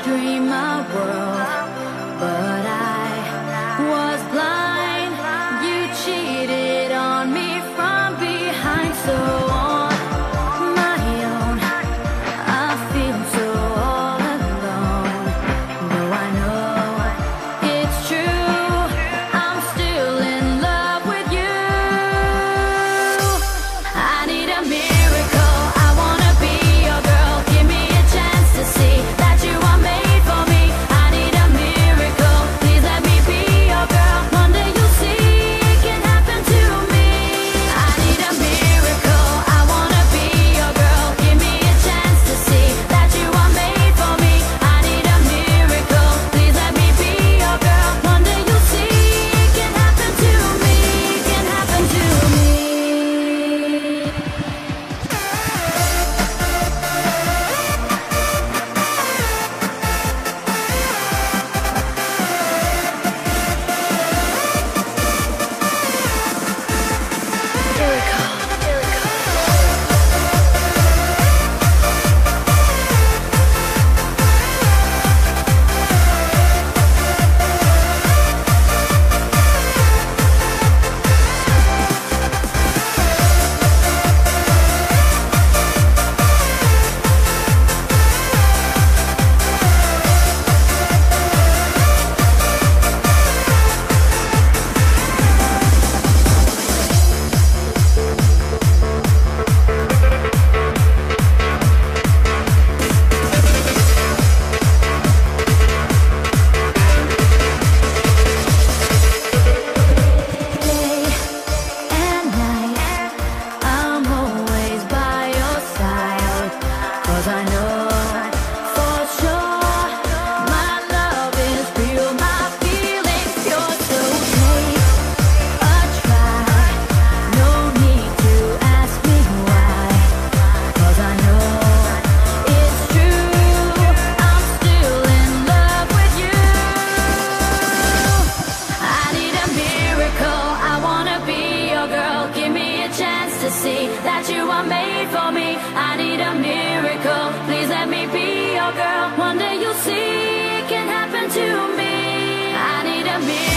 dream my world, but I was blind. You cheated on me from behind, so on my own I feel so all alone. Though I know it's true, I'm still in love with you. I need a miracle, I wanna be your girl. Give me a chance to see that you are made for me. I need a miracle, please let me be your girl. One day you'll see it can happen to me. I need a miracle, I wanna be your girl. Give me a chance to see that you are made for me. I need a miracle, please let me be your girl. One day you'll see it can happen to me, can happen to me. Day and night, I'm always by your side. 'Cause I know for sure my love is real, my feelings pure. So take a try, no need to ask me why. 'Cause I know it's true, I'm still in love with you. I need a miracle, I wanna be your girl. Give me a chance to see that you are made for me. I need a miracle, please let me be your girl. One day you'll see it can happen to me. I need a miracle.